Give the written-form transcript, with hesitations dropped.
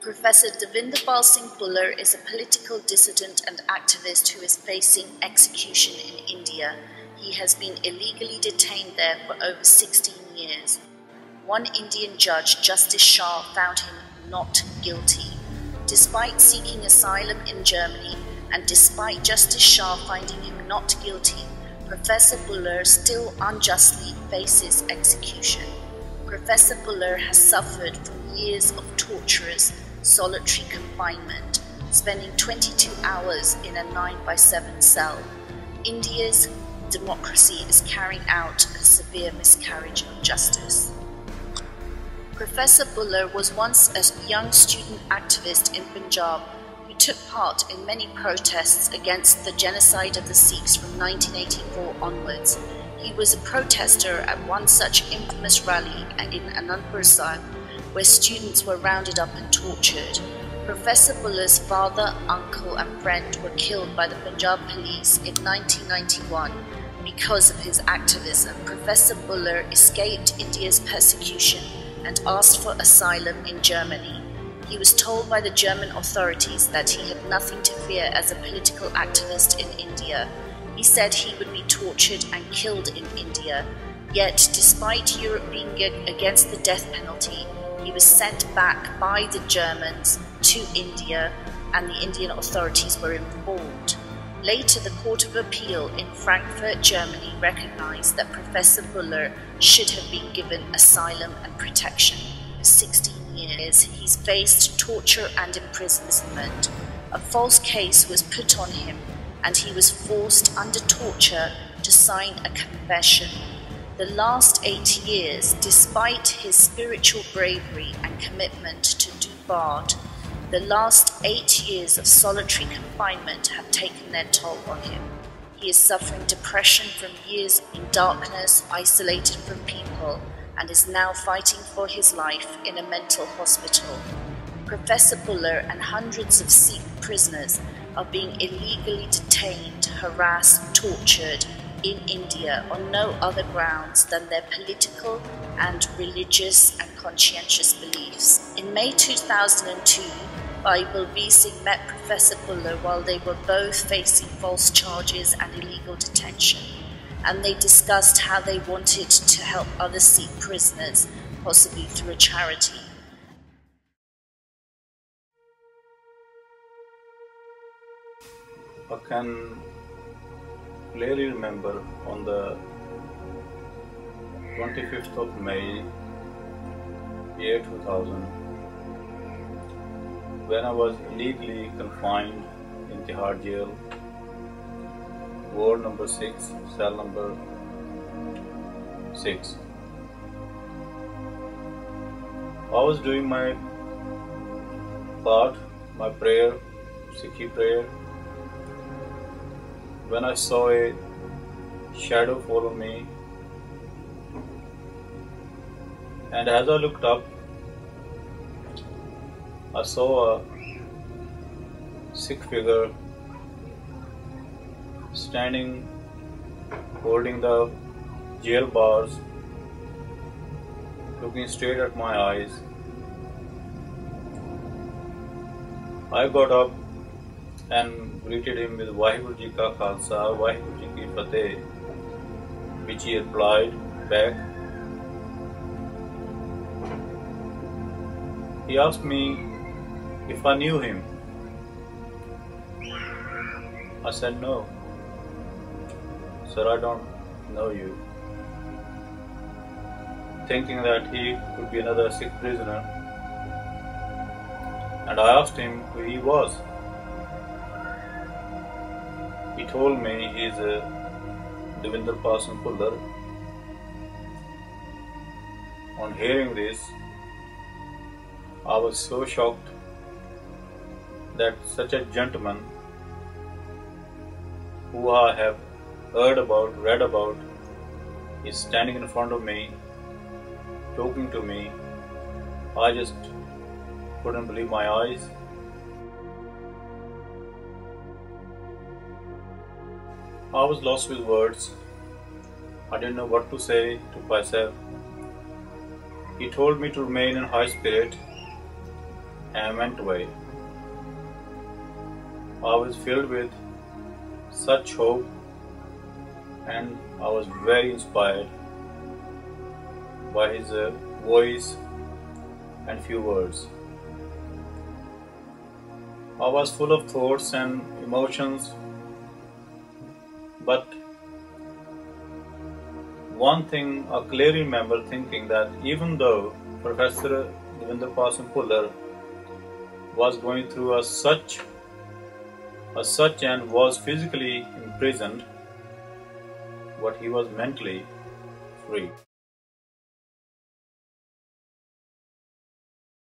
Professor Devinder Singh Bhullar is a political dissident and activist who is facing execution in India. He has been illegally detained there for over 16 years. One Indian judge, Justice Shah, found him not guilty. Despite seeking asylum in Germany and despite Justice Shah finding him not guilty, Professor Bhullar still unjustly faces execution. Professor Bhullar has suffered from years of torturous solitary confinement, spending 22 hours in a 9x7 cell. India's democracy is carrying out a severe miscarriage of justice. Professor Bhullar was once a young student activist in Punjab who took part in many protests against the genocide of the Sikhs from 1984 onwards. He was a protester at one such infamous rally in Anandpur Sahib, where students were rounded up and tortured. Professor Bhullar's father, uncle and friend were killed by the Punjab police in 1991 because of his activism. Professor Bhullar escaped India's persecution and asked for asylum in Germany. He was told by the German authorities that he had nothing to fear as a political activist in India. He said he would be tortured and killed in India. Yet, despite Europe being against the death penalty, he was sent back by the Germans to India, and the Indian authorities were informed. Later, the Court of Appeal in Frankfurt, Germany recognized that Professor Bhullar should have been given asylum and protection. For 16 years, he's faced torture and imprisonment. A false case was put on him, and he was forced under torture to sign a confession. The last 8 years, despite his spiritual bravery and commitment to do Bard, the last 8 years of solitary confinement have taken their toll on him. He is suffering depression from years in darkness, isolated from people, and is now fighting for his life in a mental hospital. Professor Bhullar and hundreds of Sikh prisoners are being illegally detained, harassed, tortured in India on no other grounds than their political and religious and conscientious beliefs. In May 2002, Bhullar Singh met Professor Bhullar while they were both facing false charges and illegal detention, and they discussed how they wanted to help other Sikh prisoners, possibly through a charity. I can clearly remember on the 25th of May, year 2000, when I was illegally confined in Tihar jail, ward number 6, cell number 6. I was doing my part, my prayer, Sikhi prayer, when I saw a shadow follow me, and as I looked up, I saw a Sikh figure standing, holding the jail bars, looking straight at my eyes. I got up and greeted him with Vaheguru Ji Ka Khalsa, Vaheguru Ji Ki Fateh, which he replied back. He asked me if I knew him. I said no. Sir, I don't know you. Thinking that he could be another Sikh prisoner, and I asked him who he was. He told me he is Devinder Singh Bhullar. On hearing this, I was so shocked that such a gentleman who I have heard about, read about, is standing in front of me, talking to me. I just couldn't believe my eyes. I was lost with words. I didn't know what to say to myself. He told me to remain in high spirit and went away. I was filled with such hope and I was very inspired by his voice and few words. I was full of thoughts and emotions, but one thing I clearly remember thinking that even though Professor Bhullar was going through a such and was physically imprisoned, but he was mentally free.